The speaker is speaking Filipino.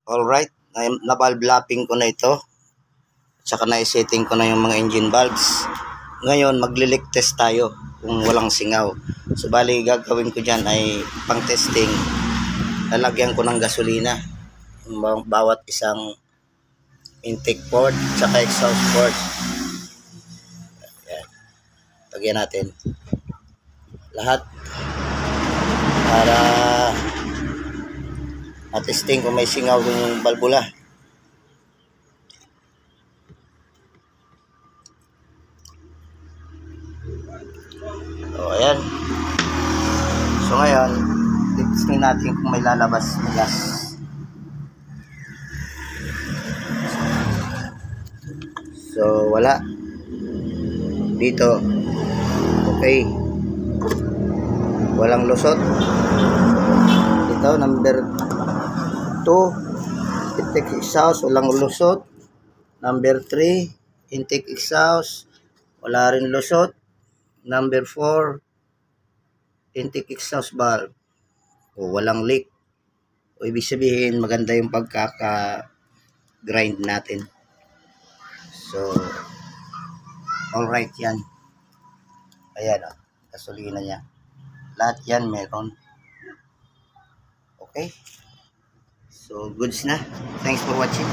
Alright, na-valve lapping ko na ito. Tsaka na-setting ko na yung mga engine valves. Ngayon, magli-leak test tayo kung walang singaw. So, bali, gagawin ko dyan ay pang-testing. Lalagyan ko ng gasolina. Bawat isang intake port, tsaka exhaust port. Ayan. Lagyan natin. Lahat. Para matesting kung may singaw yung balbula. So, ayan. So, ngayon, testing natin kung may lalabas na gas. So, wala. Dito. Okay. Walang lusot. Dito, number 2, intake exhaust, walang lusot. Number 3, intake exhaust, wala rin lusot. Number 4, intake exhaust valve, o walang leak. O ibig sabihin, maganda yung pagkaka-grind natin. So, alright yan. Ayan o, gasolina niya. Lahat yan meron. Okay. So, goods na. Thanks for watching.